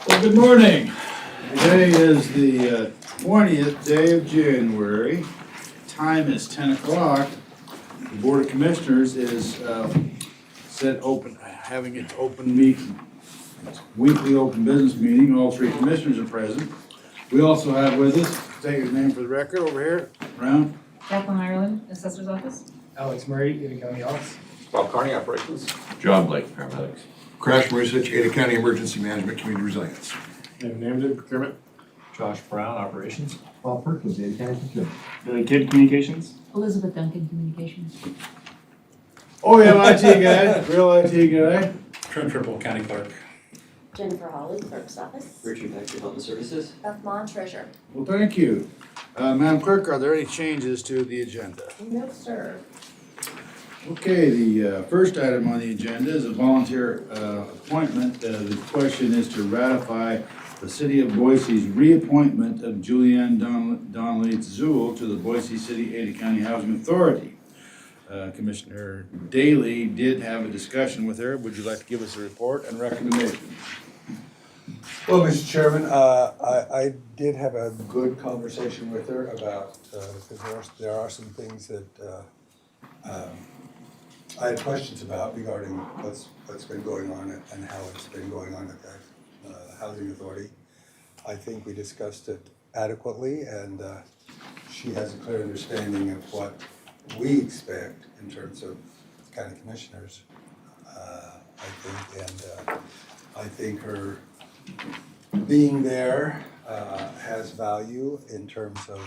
Well, good morning. Today is the 20th day of January. Time is 10 o'clock. The Board of Commissioners is set open, having its open meeting, its weekly open business meeting. All three commissioners are present. We also have with us, take his name for the record over here, Brown. Jacqueline Ireland, Assessor's Office. Alex Murray, Ada County Office. Bob Carney, Operations. John Blake, paramedics. Crash Marisich, Ada County Emergency Management, Community Resilience. David Namden, Procurement. Josh Brown, Operations. Bob Perkins, Ada County Procurement. Billy Kidd, Communications. Elizabeth Duncan, Communications. Oh, yeah, IT guy, real IT guy. Trent Triple, County Clerk. Jennifer Hawley, Clerk's Office. Richard Baxter, Health and Services. Beth Mon, Treasurer. Well, thank you. Madam Clerk, are there any changes to the agenda? No, sir. Okay, the first item on the agenda is a volunteer appointment. The question is to ratify the City of Boise's reappointment of Julianne Donnelly Zool to the Boise City Ada County Housing Authority. Commissioner Daly did have a discussion with her. Would you like to give us a report and recommendation? Well, Mr. Chairman, I did have a good conversation with her about, because there are some things that I had questions about regarding what's been going on and how it's been going on at the Housing Authority. I think we discussed it adequately, and she has a clear understanding of what we expect in terms of county commissioners, I think, and I think her being there has value in terms of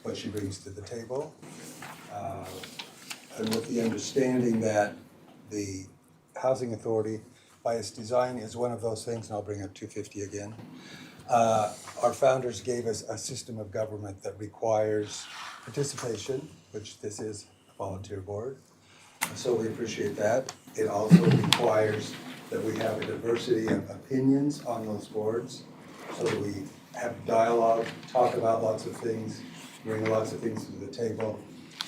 what she brings to the table. And with the understanding that the Housing Authority, by its design, is one of those things, and I'll bring up 250 again. Our founders gave us a system of government that requires participation, which this is a volunteer board. So we appreciate that. It also requires that we have a diversity of opinions on those boards, so that we have dialogue, talk about lots of things, bring lots of things to the table.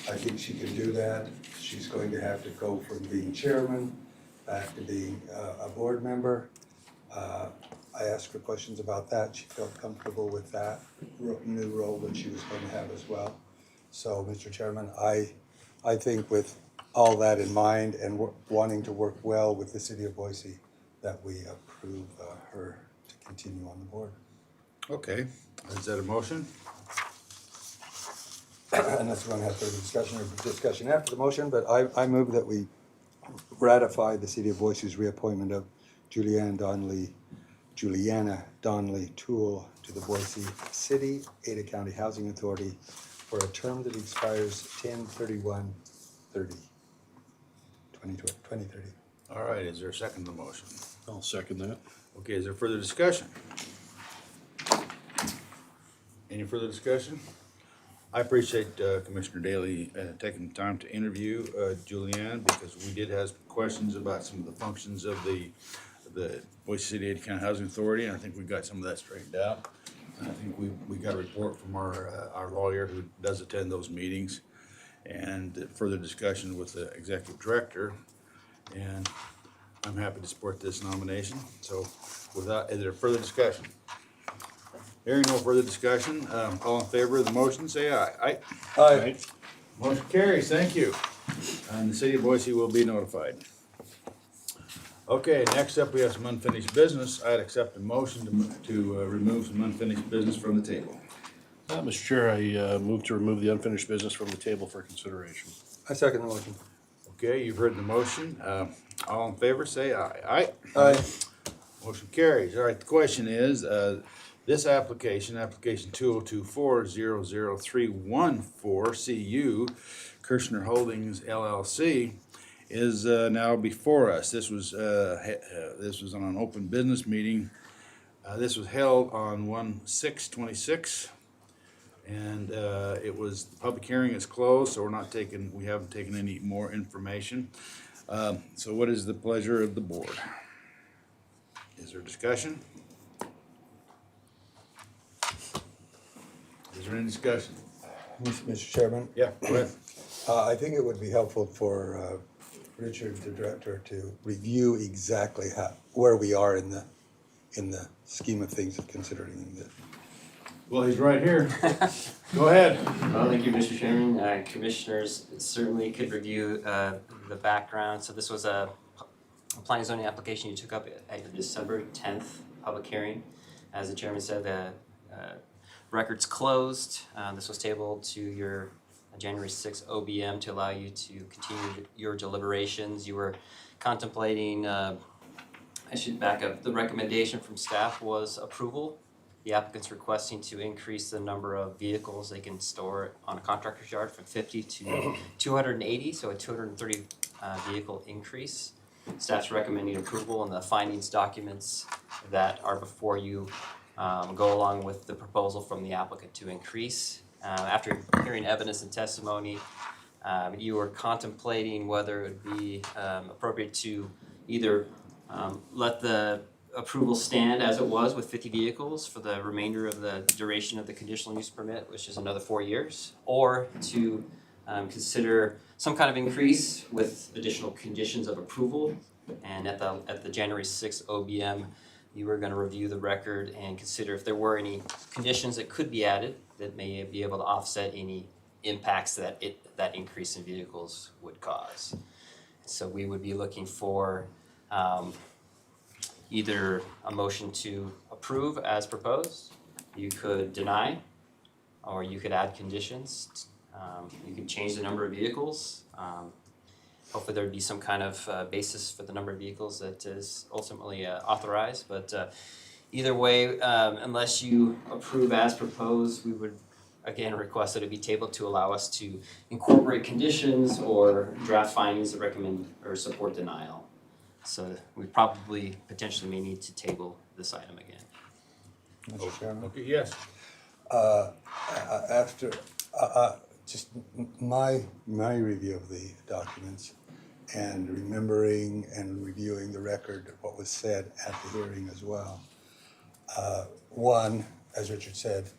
I think she can do that. She's going to have to go from being chairman back to being a board member. I asked her questions about that. She felt comfortable with that new role that she was going to have as well. So, Mr. Chairman, I think with all that in mind and wanting to work well with the city of Boise, that we approve her to continue on the board. Okay, is that a motion? Unless we're going to have further discussion after the motion, but I move that we ratify the city of Boise's reappointment of Juliana Donnelly Toole to the Boise City Ada County Housing Authority for a term that expires 10/31/30. 2030. All right, is there a second to the motion? I'll second that. Okay, is there further discussion? Any further discussion? I appreciate Commissioner Daly taking the time to interview Julianne, because we did have questions about some of the functions of the Boise City Ada County Housing Authority, and I think we got some of that straightened out. And I think we got a report from our lawyer who does attend those meetings, and further discussion with the executive director, and I'm happy to support this nomination. So without, is there further discussion? Hearing no further discussion, all in favor of the motion, say aye. Aye. Motion carries, thank you. And the city of Boise will be notified. Okay, next up, we have some unfinished business. I'd accept a motion to remove some unfinished business from the table. Mr. Chair, I move to remove the unfinished business from the table for consideration. I second the motion. Okay, you've heard the motion. All in favor, say aye. Aye. Motion carries. All right, the question is, this application 2024-00314 CU, Kirshner Holdings LLC, is now before us. This was on an open business meeting. This was held on 1/6/26, and it was, the public hearing is closed, so we haven't taken any more information. So what is the pleasure of the board? Is there discussion? Is there any discussion? Mr. Chairman, Yeah, go ahead. I think it would be helpful for Richard, the director, to review exactly where we are in in the scheme of things of considering that. Well, he's right here. Go ahead. Well, thank you, Mr. Chairman. Commissioners certainly could review the background. So this was a planning and zoning application you took up at your December 10th public hearing. As the chairman said, the record's closed. This was tabled to your January 6th OBM to allow you to continue your deliberations. You were contemplating, I should back up, the recommendation from staff was approval. The applicant's requesting to increase the number of vehicles they can store on a contractor's yard from 50 to 280, so a 230 vehicle increase. Staff's recommending approval, and the findings documents that are before you go along with the proposal from the applicant to increase. After hearing evidence and testimony, you were contemplating whether it would be appropriate to either let the approval stand as it was with 50 vehicles for the remainder of the duration of the conditional use permit, which is another 4 years, or to consider some kind of increase with additional conditions of approval. And at the January 6th OBM, you were going to review the record and consider if there were any conditions that could be added that may be able to offset any impacts that that increase in vehicles would cause. So we would be looking for either a motion to approve as proposed, you could deny, or you could add conditions. You could change the number of vehicles. Hopefully there would be some kind of basis for the number of vehicles that is ultimately authorized. But either way, unless you approve as proposed, we would again request that it be tabled to allow us to incorporate conditions or draft findings that recommend or support denial. So we probably potentially may need to table this item again. Mr. Chairman? Okay, yes. After, just my review of the documents and remembering and reviewing the record of what was said at the hearing as well. One, as Richard said,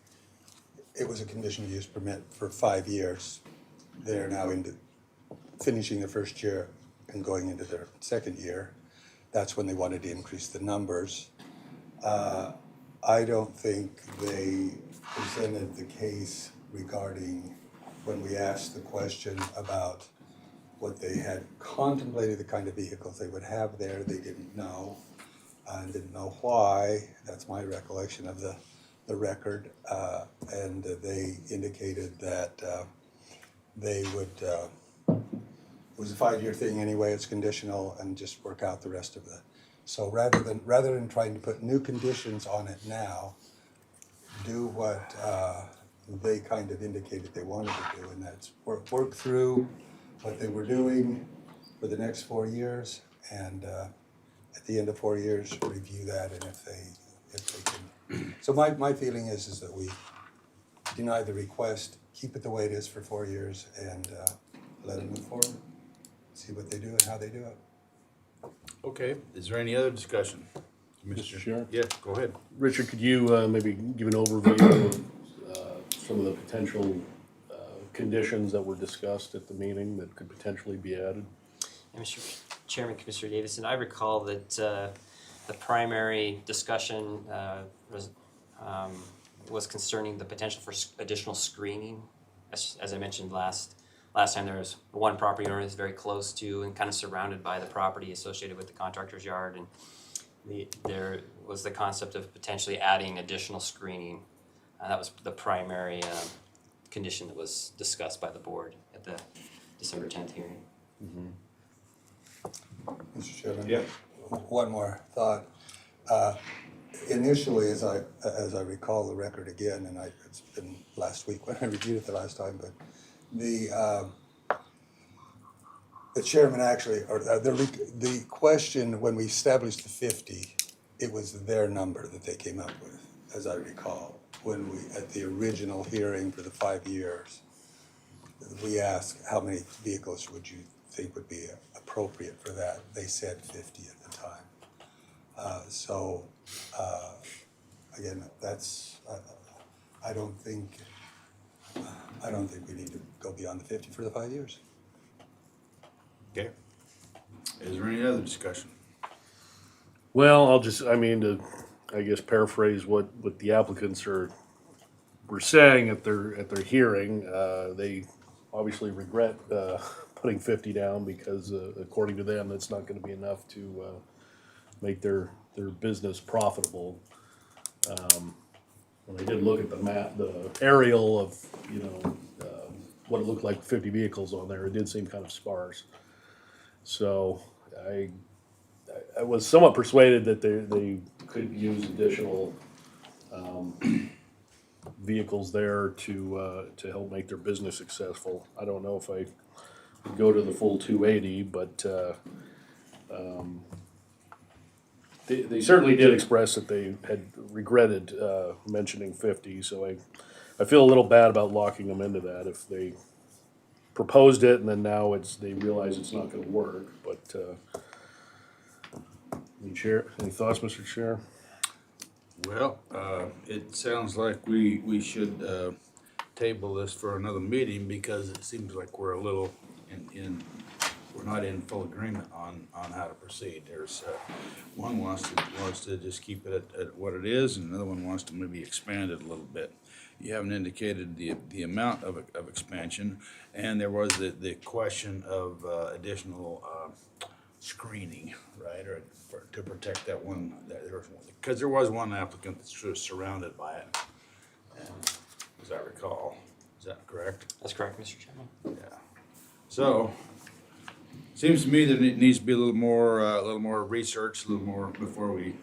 it was a conditional use permit for 5 years. They're now into finishing their first year and going into their second year. That's when they wanted to increase the numbers. I don't think they presented the case regarding when we asked the question about what they had contemplated, the kind of vehicles they would have there. They didn't know and didn't know why. That's my recollection of the record. And they indicated that they would, it was a 5-year thing anyway, it's conditional, and just work out the rest of the. So rather than trying to put new conditions on it now, do what they kind of indicated they wanted to do, and that's work through what they were doing for the next 4 years, and at the end of 4 years, review that, and if they can. So my feeling is that we deny the request, keep it the way it is for 4 years, and let them move forward. See what they do and how they do it. Okay, is there any other discussion? Mr. Chair? Yes, go ahead. Richard, could you maybe give an overview of some of the potential conditions that were discussed at the meeting that could potentially be added? And Mr. Chairman, Commissioner Davison, I recall that the primary discussion was concerning the potential for additional screening. As I mentioned last time, there was one property owner that's very close to and kind of surrounded by the property associated with the contractor's yard, and there was the concept of potentially adding additional screening. That was the primary condition that was discussed by the board at the December 10th hearing. Mr. Chairman? Yeah. One more thought. Initially, as I recall the record again, and it's been last week when I reviewed it the last time, but the chairman actually, or the question when we established the 50, it was their number that they came up with, as I recall, when we at the original hearing for the 5 years. We asked how many vehicles would you think would be appropriate for that. They said 50 at the time. Again, that's I don't think we need to go beyond the 50 for the 5 years. Okay. Is there any other discussion? Well, to I guess paraphrase what the applicants were saying at their hearing, they obviously regret, putting 50 down because, according to them, it's not gonna be enough to, make their business profitable. When I did look at the map, the aerial of, you know, what it looked like 50 vehicles on there, it did seem kind of sparse. So I was somewhat persuaded that they could use additional vehicles there to help make their business successful. I don't know if I would go to the full 280, but they certainly did express that they had regretted mentioning 50. So I feel a little bad about locking them into that if they proposed it and then now they realize it's not going to work. But any thoughts, Mr. Chair? Well, it sounds like we should table this for another meeting because it seems like we're a little we're not in full agreement on how to proceed. There's one wants to just keep it at what it is, and another one wants to maybe expand it a little bit. You haven't indicated the amount of expansion, and there was the question of additional screening, right, or to protect that one, because there was one applicant that's sort of surrounded by it, and as I recall, is that correct? That's correct, Mr. Chairman. Yeah. So, seems to me that it needs to be a little more research, a little more before we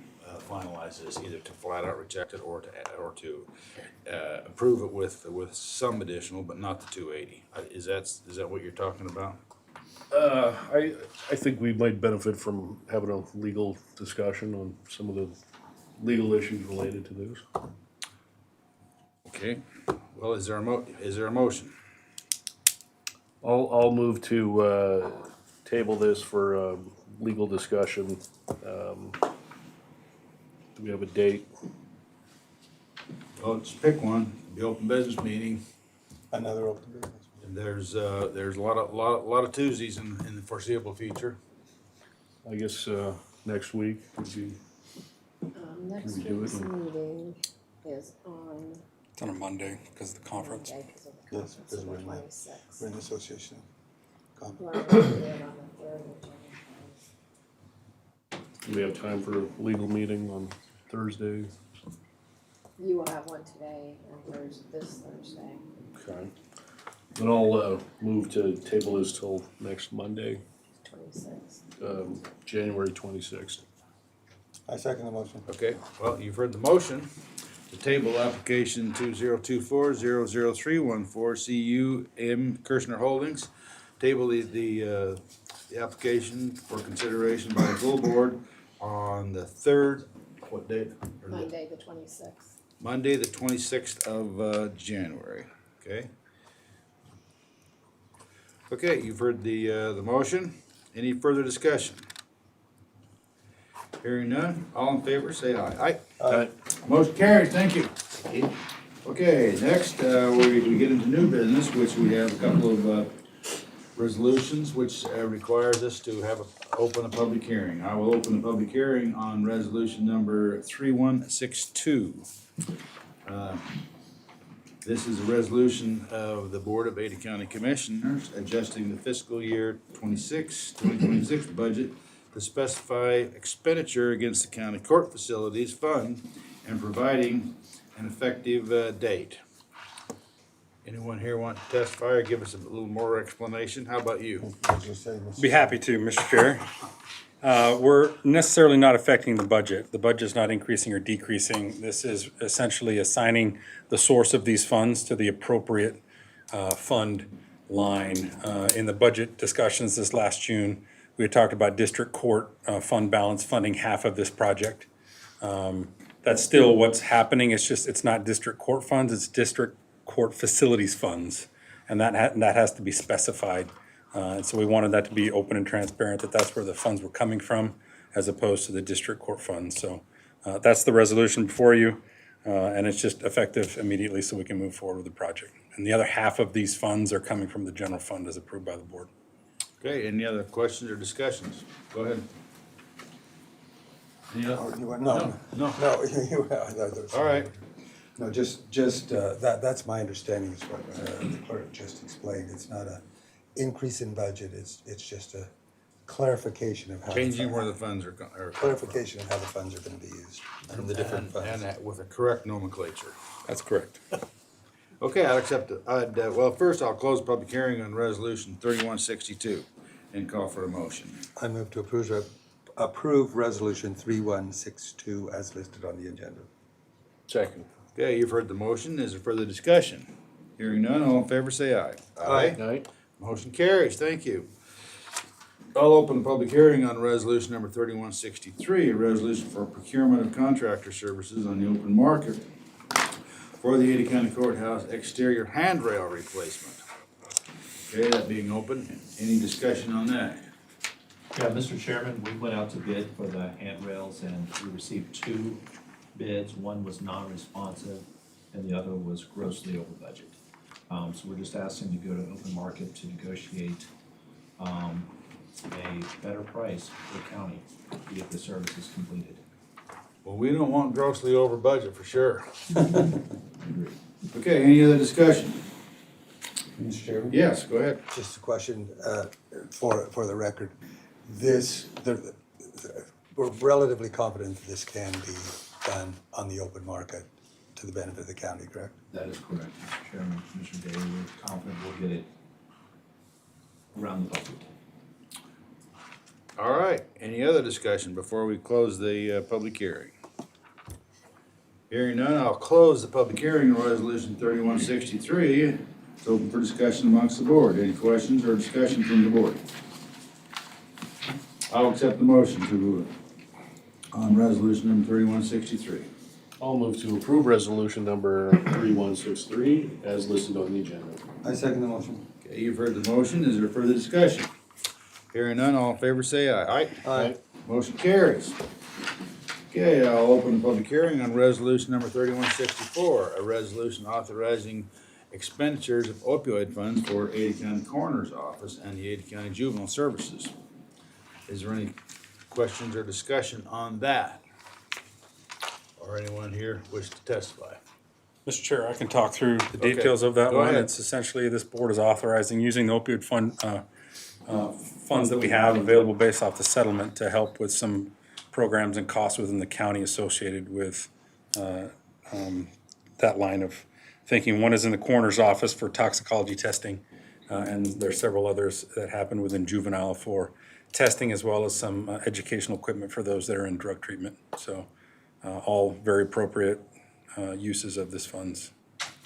finalize this, either to flat out reject it or to approve it with some additional, but not the 280. Is that what you're talking about? I think we might benefit from having a legal discussion on some of the legal issues related to this. Okay. Well, is there a motion? I'll move to table this for legal discussion. Do we have a date? Well, just pick one. The open business meeting. Another open business. And there's a lot of Tuesdays in the foreseeable future. I guess next week would be. Next Can we do week's it? meeting is on It's on a Monday because of the conference. Monday because of the Yes, conference because on we're the in the- 26th. We're in the association. We're on the 3rd, which Do we have time for a legal meeting on Thursday? you will have one today and this Thursday. Okay. Then I'll move to table this till next Monday, 26th. January 26th. I second the motion. Okay, well, you've heard the motion. The table application 2024-00314 CU M Kirshner Holdings. Table the application for consideration by the full board on the 3rd, what date? Or the- Monday, the 26th. Monday, the 26th of January, okay? Okay, you've heard the motion. Any further discussion? Hearing none, all in favor, say aye. Aye. Motion carries, thank you. Okay, next, we get into new business, which we have a couple of resolutions, which requires us to open a public hearing. I will open the public hearing on resolution number 3162. This is a resolution of the Board of Ada County Commissioners adjusting the fiscal year 2026 budget to specify expenditure against the county court facilities fund and providing an effective date. Anyone here want to testify or give us a little more explanation? How about you? Just say, Mr. Be happy to, Mr. Chair. We're necessarily not affecting the budget. The budget's not increasing or decreasing. This is essentially assigning the source of these funds to the appropriate fund line. In the budget discussions this last June, we had talked about district court fund balance funding half of this project. That's still what's happening. It's just, it's not district court funds, it's district court facilities funds. And that has to be specified. And so we wanted that to be open and transparent, that that's where the funds were coming from, as opposed to the district court funds. So that's the resolution before you, and it's just effective immediately so we can move forward with the project. And the other half of these funds are coming from the general fund as approved by the board. Okay, any other questions or discussions? Go ahead. Any other- Oh, you want, no, No. no, there's. All right. No, just, that's my understanding is what the clerk just explained. It's not a increase in budget, it's just a clarification of how. Changing where the funds are. Clarification of how the funds are gonna be used, from the different funds. And that with a correct nomenclature. That's correct. Okay, I'll accept it. Well, first I'll close the public hearing on resolution 3162 and call for a motion. I move to approve resolution 3162 as listed on the agenda. Second. Okay, you've heard the motion. Is there further discussion? Hearing none, all in favor say aye. Aye. Motion carries. Thank you. I'll open the public hearing on resolution number 3163, a resolution for procurement of contractor services on the open market for the Ada County Courthouse exterior handrail replacement. Okay, that being open, any discussion on that? Yeah, Mr. Chairman, we went out to bid for the handrails and we received 2 bids. One was non-responsive and the other was grossly over budget. So we're just asking to go to open market to negotiate a better price for the county to get the services completed. Well, we don't want grossly over budget for sure. Okay, any other discussion? Mr. Chairman? Yes, go ahead. Just a question for the record. We're relatively confident that this can be done on the open market to the benefit of the county, correct? That is correct, Mr. Chairman, Commissioner Daly, we're confident we'll get it around the budget. All right, any other discussion before we close the public hearing? Hearing none, I'll close the public hearing on resolution 3163. It's open for discussion amongst the board. Any questions or discussion from the board? I'll accept the motion on resolution number 3163. I'll move to approve resolution number 3163 as listed on the agenda. I second the motion. Okay, you've heard the motion. Is there further discussion? Hearing none, all in favor say aye. Aye. Motion carries. Okay, I'll open the public hearing on resolution number 3164, a resolution authorizing expenditures of opioid funds for Ada County Coroner's Office and the Ada County Juvenile Services. Is there any questions or discussion on that? Or anyone here wish to testify? Mr. Chair, I can talk through the Okay, details of that go one. ahead. It's essentially, this board is authorizing using the opioid fund, funds that we have available based off the settlement to help with some programs and costs within the county associated with that line of thinking. One is in the coroner's office for toxicology testing, and there's several others that happen within juvenile for testing, as well as some educational equipment for those that are in drug treatment. So all very appropriate uses of this funds.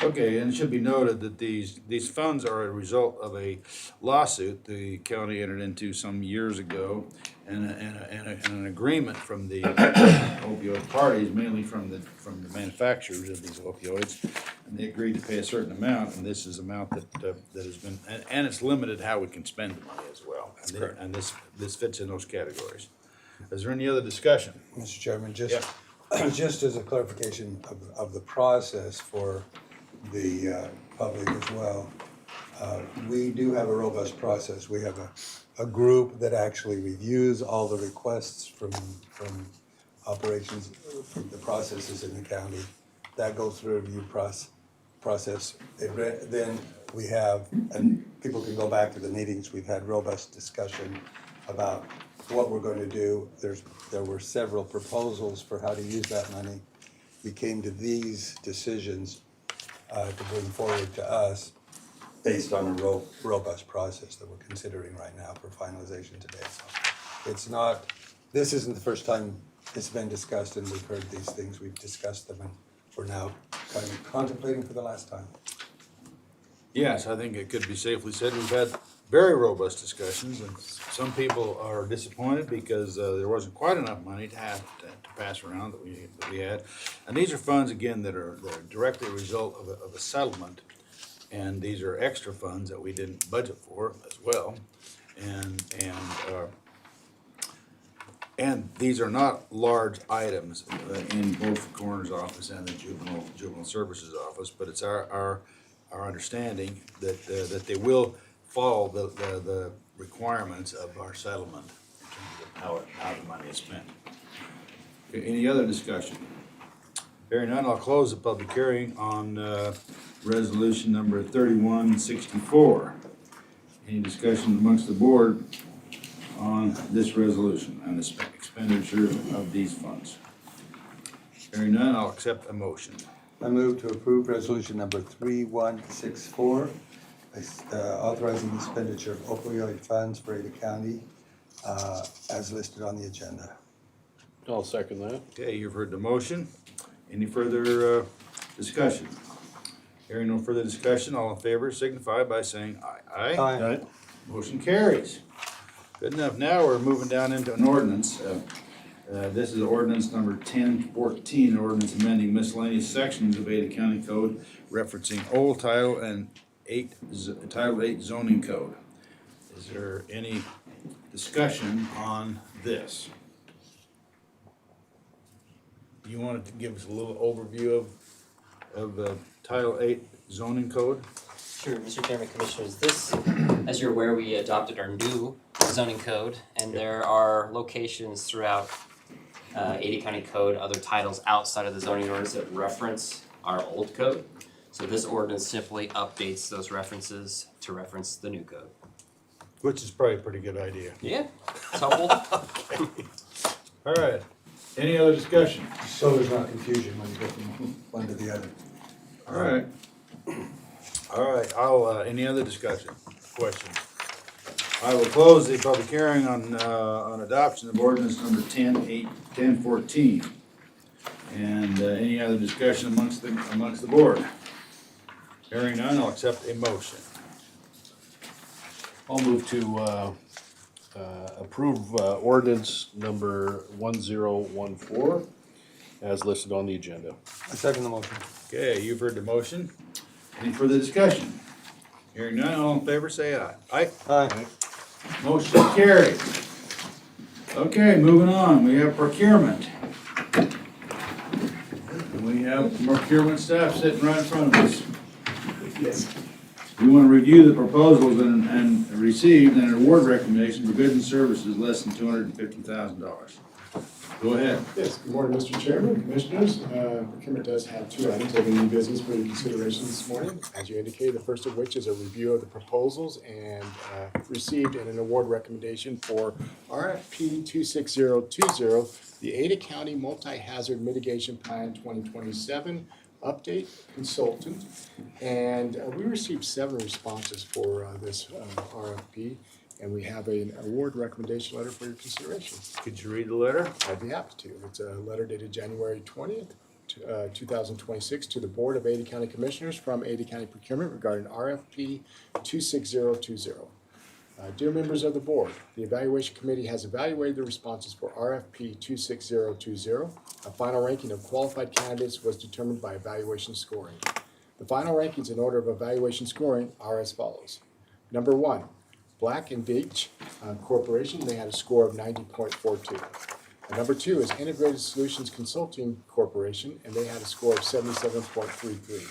Okay, and it should be noted that these funds are a result of a lawsuit the county entered into some years ago, and an agreement from the opioid parties, mainly from the manufacturers of these opioids, and they agreed to pay a certain amount, and this is amount that has been, and it's limited how we can spend the money as well. That's correct. And this fits in those categories. Is there any other discussion? Mr. Chairman, Yeah. just as a clarification of the process for the public as well, we do have a robust process. We have a group that actually reviews all the requests from operations, from the processes in the county. That goes through a review process. Then we have, and people can go back to the meetings, we've had robust discussion about what we're going to do. There were several proposals for how to use that money. We came to these decisions to bring forward to us based on a robust process that we're considering right now for finalization today. So it's not, this isn't the first time it's been discussed and we've heard these things. We've discussed them and we're now kind of contemplating for the last time. Yes, I think it could be safely said we've had very robust discussions, and some people are disappointed because there wasn't quite enough money to have to pass around that we had. And these are funds, again, that are directly a result of a settlement, and these are extra funds that we didn't budget for as well. And these are not large items in both the coroner's office and the juvenile services office, but it's our understanding that they will follow the requirements of our settlement in terms of how the money is spent. Okay, any other discussion? Hearing none, I'll close the public hearing on, resolution number 3164. Any discussion amongst the board on this resolution and the expenditure of these funds? Hearing none, I'll accept a motion. I move to approve resolution number 3164, authorizing the expenditure of opioid funds for Ada County, as listed on the agenda. I'll second that. Okay, you've heard the motion. Any further discussion? Hearing no further discussion, all in favor signify by saying aye. Aye. Motion carries. Good enough. Now we're moving down into an ordinance. This is ordinance number 1014, an ordinance amending miscellaneous sections of Ada County Code referencing old title and Title 8 zoning code. Is there any discussion on this? You wanted to give us a little overview of Title 8 zoning code? Sure, Mr. Chairman, Commissioners, this, as you're aware, we adopted our new zoning code, and there are locations throughout Ada County Code, other titles outside of the zoning ordinance that reference our old code. So this ordinance simply updates those references to reference the new code. Which is probably a pretty good idea. Yeah, it's helpful. All right. Any other discussion? So there's not confusion when you go from one to the other. All right. All right, I'll, any other discussion, questions? I will close the public hearing on adoption of ordinance number 1014. And, any other discussion amongst the board? Hearing none, I'll accept a motion. I'll move to approve ordinance number 1014 as listed on the agenda. I second the motion. Okay, you've heard the motion. Any further discussion? Hearing none, all in favor say aye. Aye. Aye. Motion carried. Okay, moving on, we have procurement. We have procurement staff sitting right in front of us. Yes. We want to review the proposals and received and award recommendation for goods and services less than $250,000. Go ahead. Yes, good morning, Mr. Chairman, Commissioners. Procurement does have two items of new business for your consideration this morning. As you indicated, the first of which is a review of the proposals and received and an award recommendation for RFP 26020, the Ada County Multi-Hazard Mitigation Plan 2027 update consultant. And we received 7 responses for this RFP. And we have an award recommendation letter for your consideration. Could you read the letter? I'd be happy to. It's a letter dated January 20th, 2026 to the Board of Ada County Commissioners from Ada County Procurement regarding RFP 26020. Dear members of the board, the evaluation committee has evaluated the responses for RFP 26020. A final ranking of qualified candidates was determined by evaluation scoring. The final rankings in order of evaluation scoring are as follows. Number 1, Black and Veatch Corporation, they had a score of 90.42. Number 2 is Integrated Solutions Consulting Corporation, and they had a score of 77.33.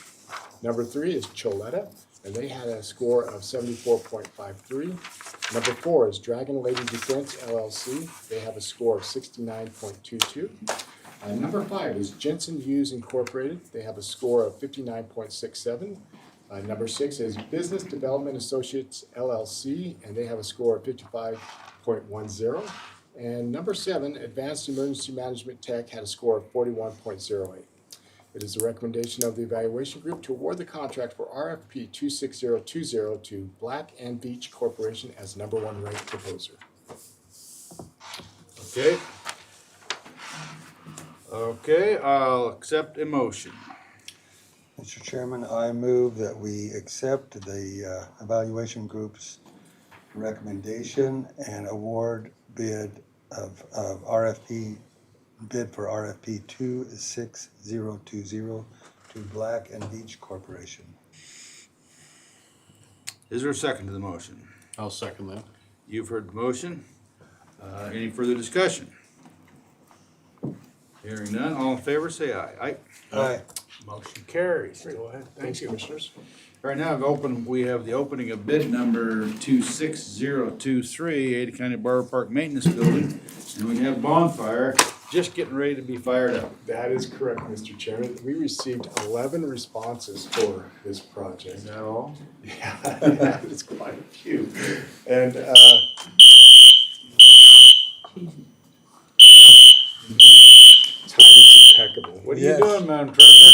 Number 3 is Choletta, and they had a score of 74.53. Number 4 is Dragon Lady Defense LLC. They have a score of 69.22. Number 5 is Jensen Hughes Incorporated. They have a score of 59.67. Number 6 is Business Development Associates LLC, and they have a score of 55.10. And number 7, Advanced Emergency Management Tech, had a score of 41.08. It is the recommendation of the evaluation group to award the contract for RFP 26020 to Black and Veatch Corporation as number 1 ranked proposer. Okay. Okay, I'll accept a motion. Mr. Chairman, I move that we accept the evaluation group's recommendation and award bid of RFP, bid for RFP 26020 to Black and Veatch Corporation. Is there a second to the motion? I'll second that. You've heard the motion. Any further discussion? Hearing none, all in favor say aye. Aye. Aye. Motion carries. Go ahead. Thanks, Commissioners. Right now, we have the opening of bid number 26023, Ada County Borough Park Maintenance Building, and we have Bonfire just getting ready to be fired up. That is correct, Mr. Chairman. We received 11 responses for this project. Is that all? Yeah, it's quite a few. And timing's impeccable. What are Yes. you doing, Madam Treasurer?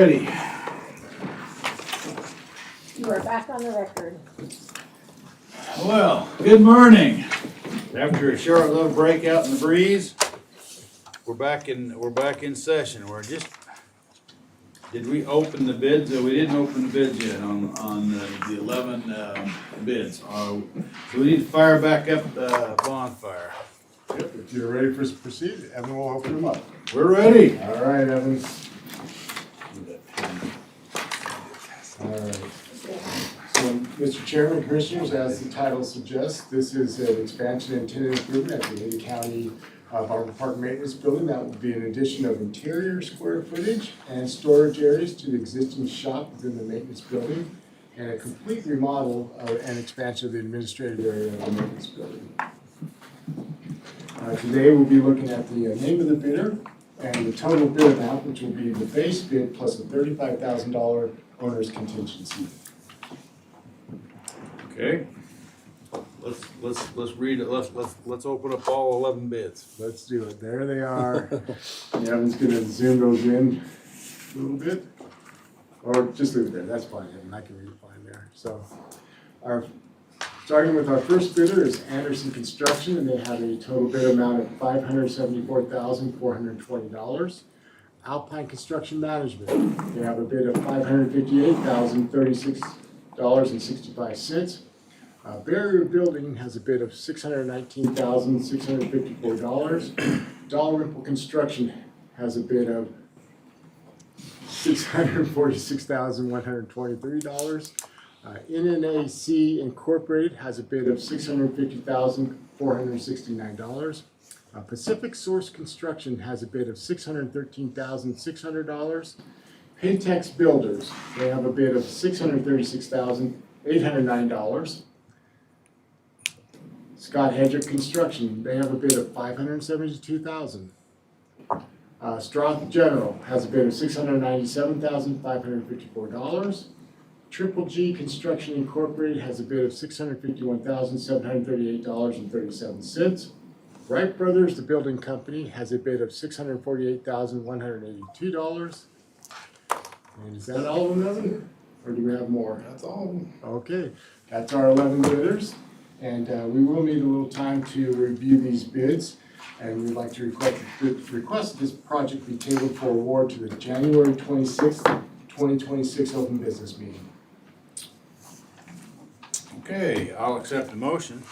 Ready. You are back on the record. Well, good morning. After a short little breakout in the breeze, we're back in session. Did we open the bids? We didn't open the bids yet on the 11 bids. So we need to fire back up the bonfire. Yep, if you're ready for us to proceed, Evan will open them up. We're ready. All right, Evan. All right. So, Mr. Chairman, Commissioners, as the title suggests, this is an expansion and tenant improvement at the Ada County Barbara Park Maintenance Building. That will be an addition of interior square footage and storage areas to the existing shop within the maintenance building, and a complete remodel and expansion of the administrative area of the maintenance building. Today, we'll be looking at the name of the bidder and the total bid amount, which will be the base bid plus a $35,000 owner's contingency. Okay. Let's read it. Let's open up all 11 bids. Let's do it. There they are. Evan's gonna zoom those in a little bit. Or just leave it there. That's fine, Evan. I can read it fine there. So, starting with our first bidder is Anderson Construction, and they have a total bid amount of $574,420. Alpine Construction Management, they have a bid of $558,036.65. Barrier Building has a bid of $619,654. Dalrymple Construction has a bid of $646,123. NNAC Incorporated has a bid of $650,469. Pacific Source Construction has a bid of $613,600. Paytex Builders, they have a bid of $636,809. Scott Hedrick Construction, they have a bid of $572,000. Stroth General has a bid of $697,554. Triple G Construction Incorporated has a bid of $651,738.37. Wright Brothers, the building company, has a bid of $648,182. And is that all of them, Evan? Or do we have more? That's all. Okay, that's our 11 bidders. And we will need a little time to review these bids. And we'd like to request this project be tabled for award to the January 26th, 2026 open business meeting. Okay, I'll accept the motion.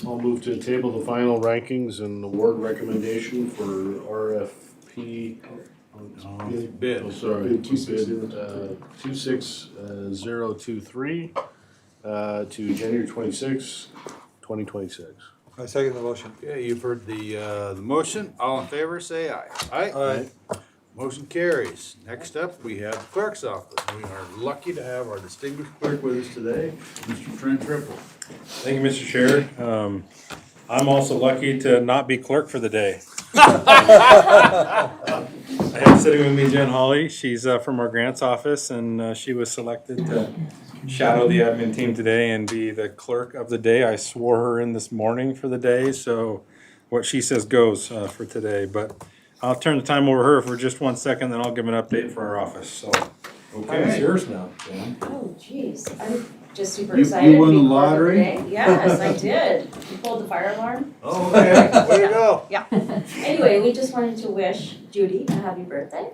I'll move to table the final rankings and award recommendation for RFP. Bid. Oh, sorry. Bid 260. 26023 to January 26, 2026. I second the motion. Okay, you've heard the motion. All in favor, say aye. Aye. Motion carries. Next up, we have the clerk's office. We are lucky to have our distinguished clerk with us today, Mr. Trent Triple. Thank you, Mr. Chair. I'm also lucky to not be clerk for the day. I have sitting with me Jen Hawley. She's from our grants office, and she was selected to shadow the admin team today and be the clerk of the day. I swore her in this morning for the day, so what she says goes for today. But I'll turn the time over to her for just 1 second, then I'll give an update for our office. So, Okay. yours now, Jen. Oh, geez, I'm just super You excited. won to be the called lottery? today. Yes, I did. You pulled the fire alarm. Oh, okay. Way to go. Anyway, we just wanted to wish Judy a happy birthday.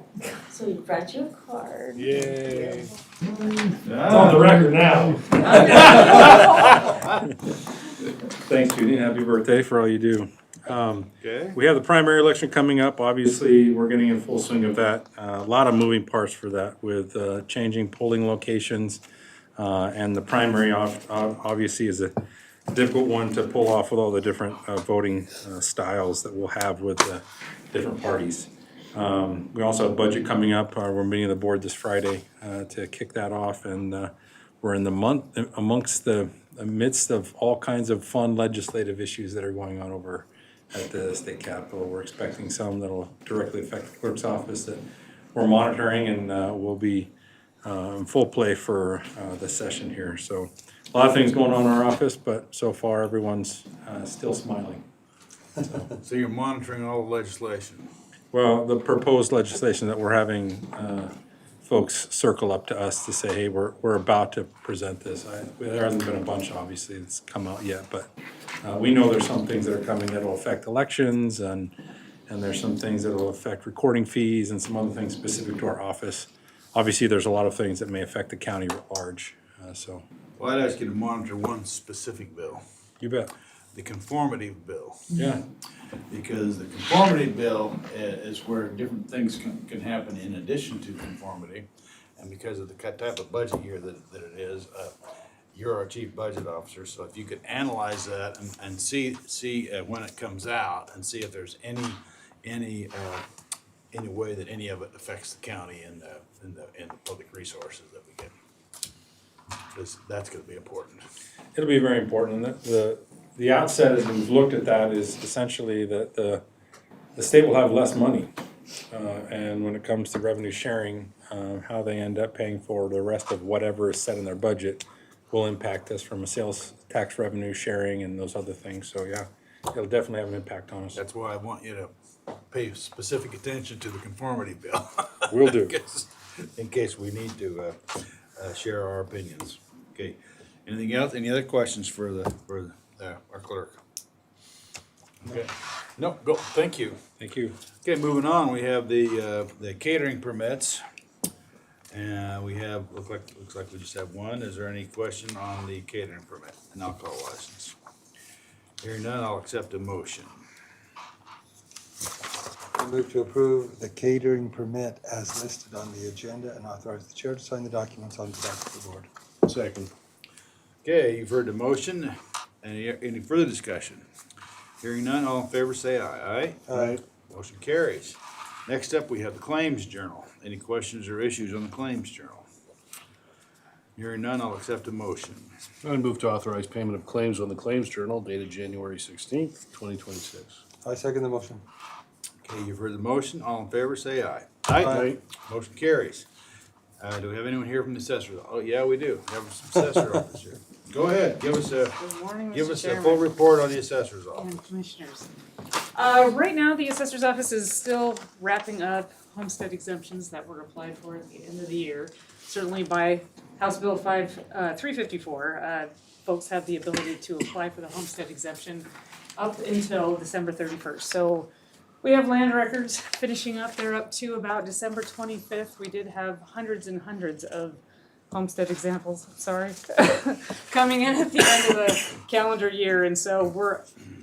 So we brought you a card. Yay. It's on the record now. Thanks, Judy, and happy birthday for all you do. Okay. We have the primary election coming up. Obviously, we're getting in full swing of that. A lot of moving parts for that with changing polling locations. And the primary obviously is a difficult one to pull off with all the different voting styles that we'll have with the different parties. We also have budget coming up. We're meeting the board this Friday to kick that off. And we're in the midst of all kinds of fun legislative issues that are going on over at the state capitol. We're expecting some that will directly affect the clerk's office that we're monitoring and will be in full play for the session here. So a lot of things going on in our office, but so far everyone's still smiling. So you're monitoring all the legislation? Well, the proposed legislation that we're having folks circle up to us to say, hey, we're about to present this. There hasn't been a bunch, obviously, that's come out yet, but we know there's some things that are coming that will affect elections, and there's some things that will affect recording fees and some other things specific to our office. Obviously, there's a lot of things that may affect the county at large, so Well, I'd ask you to monitor one specific bill, you bet. the conformity bill. Yeah. Because the conformity bill is where different things can happen in addition to conformity. And because of the type of budget year that it is, you're our chief budget officer, so if you could analyze that and see when it comes out and see if there's any way that any of it affects the county and the public resources that we get. Because that's gonna be important. It'll be very important. And the outset, as we've looked at that, is essentially that the state will have less money. And when it comes to revenue sharing, how they end up paying for the rest of whatever is set in their budget will impact us from a sales tax revenue sharing and those other things. So yeah, it'll definitely have an impact on us. That's why I want you to pay specific attention to the conformity bill. Will do. In case we need to share our opinions. Okay, anything else? Any other questions for our clerk? Okay, no, go, thank you. Thank you. Okay, moving on, we have the catering permits. And we have, looks like we just have one. Is there any question on the catering permit and alcohol license? Hearing none, I'll accept a motion. I move to approve the catering permit as listed on the agenda and authorize the chair to sign the documents on behalf of the board. Second. Okay, you've heard the motion. Any further discussion? Hearing none, all in favor say aye. Aye? Aye. Motion carries. Next up, we have the claims journal. Any questions or issues on the claims journal? Hearing none, I'll accept a motion. I move to authorize payment of claims on the Claims Journal dated January 16th, 2026. I second the motion. Okay, you've heard the motion. All in favor say aye. Aye. Motion carries. Do we have anyone here from the assessor? Oh, yeah, we do. We have some assessor office here. Go ahead, give us Good morning, a Mr. Chairman full report on the assessor's office. and commissioners. Right now, the assessor's office is still wrapping up homestead exemptions that were applied for at the end of the year. Certainly by House Bill 354, folks have the ability to apply for the homestead exemption up until December 31st. So we have land records finishing up. They're up to about December 25th. We did have hundreds and hundreds of homestead examples, coming in at the end of the calendar year, and so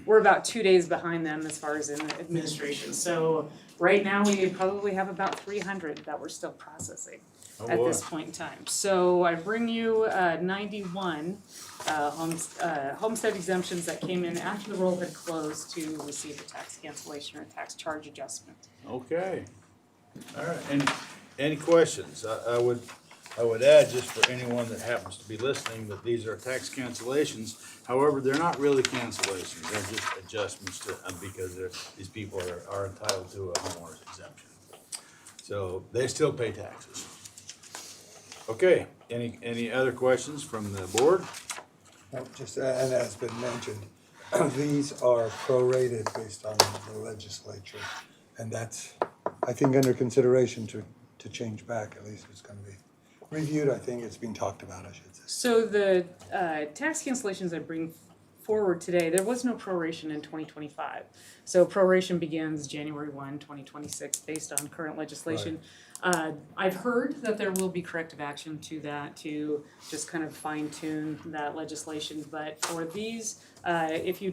we're about 2 days behind them as far as in the administration. So right now, we probably have about 300 that we're still processing at this point in time. So I bring you 91 homestead exemptions that came in after the roll had closed to receive a tax cancellation or tax charge adjustment. Okay. All right. Any questions? I would add, just for anyone that happens to be listening, that these are tax cancellations. However, they're not really cancellations, they're just adjustments to, because these people are entitled to a homeowner's exemption. So they still pay taxes. Okay, any other questions from the board? Just, and as been mentioned, these are prorated based on the legislature. And that's, I think, under consideration to change back, at least it's gonna be reviewed. I think it's been talked about, I should say. So the tax cancellations I bring forward today, there was no proration in 2025. So proration begins January 1, 2026, based on current legislation. I've heard that there will be corrective action to that to just kind of fine tune that legislation. But for these, if you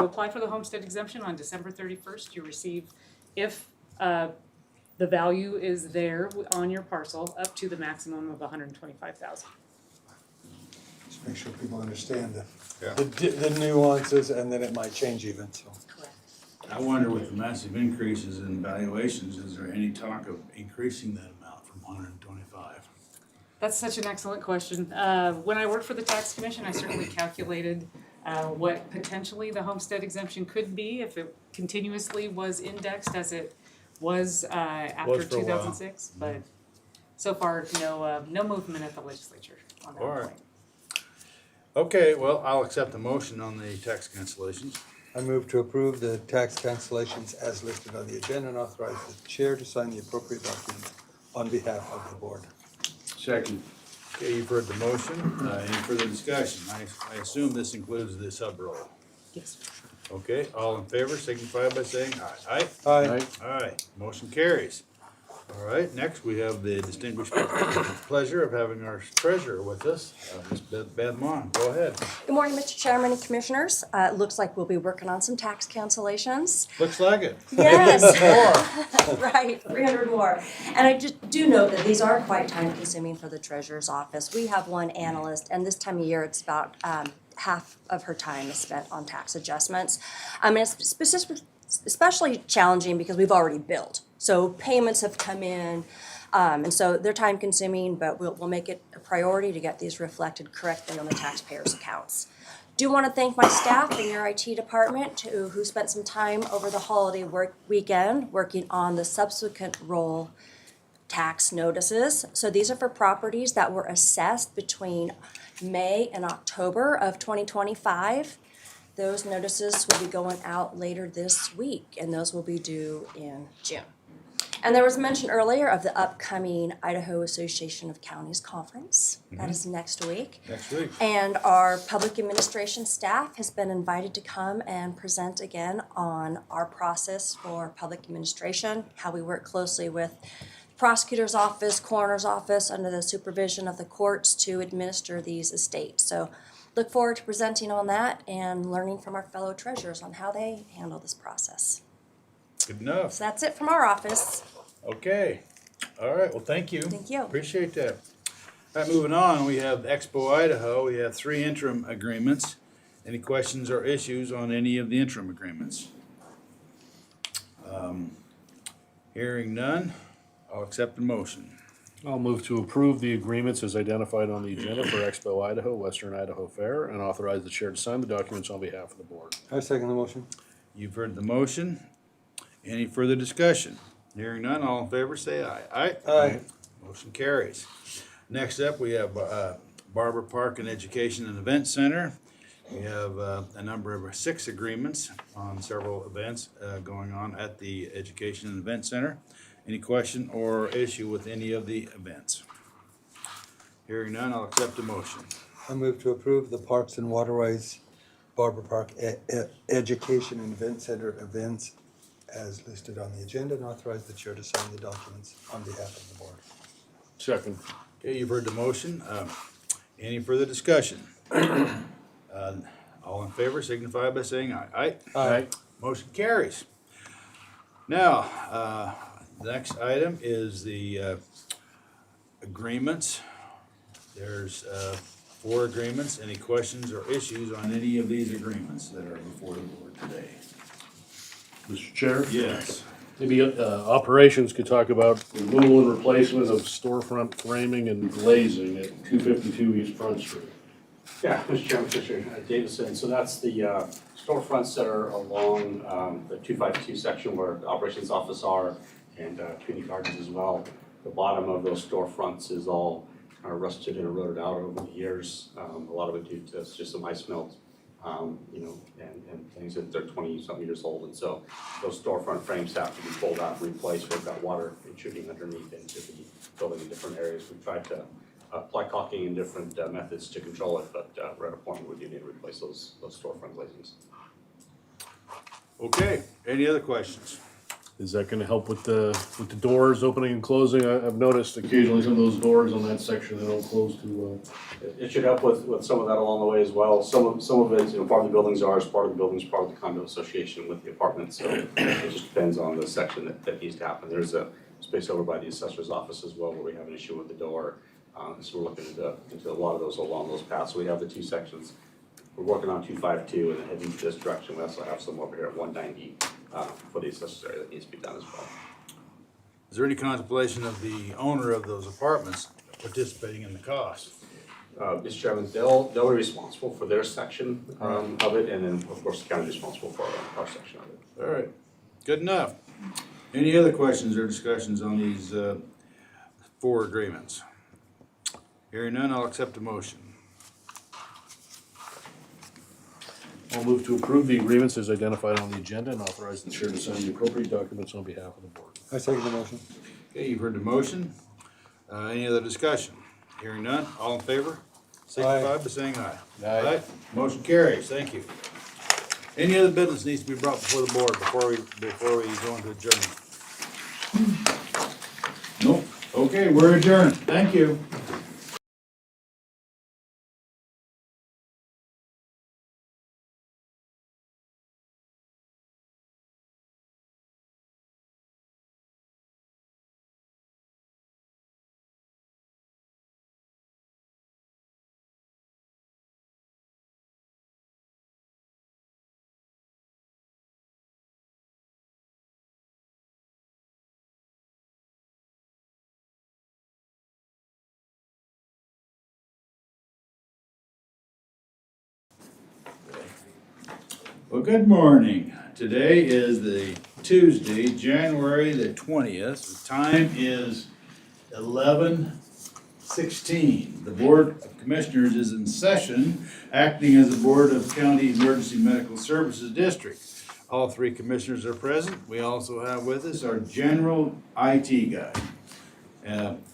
apply for the homestead exemption on December 31st, you receive, if the value is there on your parcel, up to the maximum of $125,000. Just make sure people understand Yeah. the nuances, and then it might change even, so. Correct. I wonder with the massive increases in valuations, is there any talk of increasing that amount from 125? That's such an excellent question. When I worked for the tax commission, I certainly calculated what potentially the homestead exemption could be if it continuously was indexed as it was after Was for a while. 2006. But so far, no movement at the legislature on that All right. point. Okay, well, I'll accept the motion on the tax cancellations. I move to approve the tax cancellations as listed on the agenda and authorize the chair to sign the appropriate document on behalf of the board. Second. Okay, you've heard the motion. Any further discussion? I assume this includes the sub-roll. Yes. Okay, all in favor signify by saying aye. Aye? Aye. Aye. Motion carries. All right, next we have the distinguished pleasure of having our treasurer with us, Ms. Beth Mon. Go ahead. Good morning, Mr. Chairman and Commissioners. It looks like we'll be working on some tax cancellations. Looks like it. Yes. Right, 300 more. And I just do note that these are quite time consuming for the treasurer's office. We have one analyst, and this time of year, it's about half of her time is spent on tax adjustments. And it's especially challenging because we've already billed. So payments have come in, and so they're time consuming, but we'll make it a priority to get these reflected correctly on the taxpayers' accounts. Do want to thank my staff in your IT department who spent some time over the holiday weekend working on the subsequent roll tax notices. So these are for properties that were assessed between May and October of 2025. Those notices will be going out later this week, and those will be due in June. And there was mention earlier of the upcoming Idaho Association of Counties Conference. That is next week. Next week. And our public administration staff has been invited to come and present again on our process for public administration, how we work closely with prosecutor's office, coroner's office, under the supervision of the courts to administer these estates. So look forward to presenting on that and learning from our fellow treasurers on how they handle this process. Good enough. So that's it from our office. Okay. All right, well, thank you. Thank you. Appreciate that. All right, moving on, we have Expo Idaho. We have 3 interim agreements. Any questions or issues on any of the interim agreements? Hearing none, I'll accept the motion. I'll move to approve the agreements as identified on the agenda for Expo Idaho, Western Idaho Fair, and authorize the chair to sign the documents on behalf of the board. I second the motion. You've heard the motion. Any further discussion? Hearing none, all in favor say aye. Aye? Aye. Motion carries. Next up, we have Barber Park and Education and Event Center. We have a number of 6 agreements on several events going on at the Education and Event Center. Any question or issue with any of the events? Hearing none, I'll accept the motion. I move to approve the Parks and Waterways Barber Park Education and Event Center events as listed on the agenda and authorize the chair to sign the documents on behalf of the board. Second. Okay, you've heard the motion. Any further discussion? All in favor signify by saying aye. Aye? Aye. Motion carries. Now, the next item is the agreements. There's 4 agreements. Any questions or issues on any of these agreements that are before the board today? Mr. Chair? Yes. Maybe operations could talk about removal and replacement of storefront framing and glazing at 252 East Front Street. Yeah, Mr. Chairman, Fisher Davison. So that's the storefronts that are along the 252 section where the operations office are and community gardens as well. The bottom of those storefronts is all kind of rusted and eroded out over the years. A lot of it due to just some ice melt, and things that they're 20-something years old. And so those storefront frames have to be pulled out and replaced. We've got water intruding underneath into the building in different areas. We've tried to apply caulking and different methods to control it, but we're at a point where we do need to replace those storefront glazings. Okay, any other questions? Is that gonna help with the doors opening and closing? I've noticed occasionally some of those doors on that section, they don't close too well. It should help with some of that along the way as well. Some of it, part of the building's ours, part of the building's part of the condo association with the apartment, so it just depends on the section that needs to happen. There's a space over by the assessor's office as well where we have an issue with the door. So we're looking into a lot of those along those paths. So we have the 2 sections. We're working on 252 and then heading this direction. We also have some over here at 190 for the assessor's area that needs to be done as well. Is there any contemplation of the owner of those apartments participating in the cost? Mr. Chairman, they'll be responsible for their section of it, and then of course the county is responsible for our section of it. All right, good enough. Any other questions or discussions on these 4 agreements? Hearing none, I'll accept a motion. I'll move to approve the agreements as identified on the agenda and authorize the chair to sign the appropriate documents on behalf of the board. I second the motion. Okay, you've heard the motion. Any other discussion? Hearing none, all in favor? Signify by saying aye. Aye. Motion carries, thank you. Any other business needs to be brought before the board before we go into adjournment? Nope. Okay, we're adjourned. Thank you. Well, good morning. Today is the Tuesday, January the 20th. The time is 11:16. The Board of Commissioners is in session, acting as the Board of County Emergency Medical Services District. All three commissioners are present. We also have with us our general IT guy.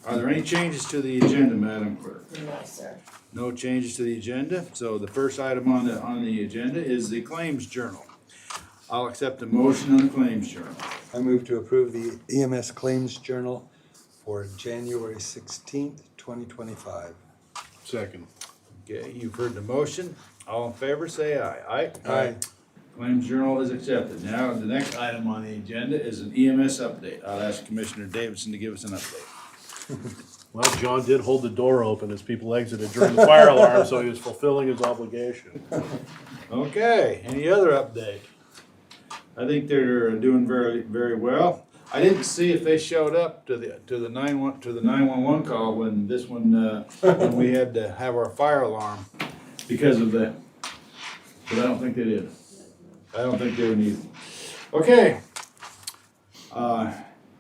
Are there any changes to the agenda, Madam Clerk? No, sir. No changes to the agenda, so the first item on the agenda is the Claims Journal. I'll accept a motion on the Claims Journal. I move to approve the EMS Claims Journal for January 16th, 2025. Second. Okay, you've heard the motion. All in favor, say aye. Aye? Aye. Claims Journal is accepted. Now, the next item on the agenda is an EMS update. I'll ask Commissioner Davidson to give us an update. Well, John did hold the door open as people exited during the fire alarm, so he was fulfilling his obligation. Okay, any other update? I think they're doing very, very well. I didn't see if they showed up to the 911 call when this one, when we had to have our fire alarm because of that. But I don't think they did. I don't think they were needed. Okay.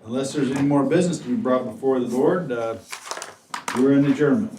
Unless there's any more business to be brought before the board, we're in adjournment.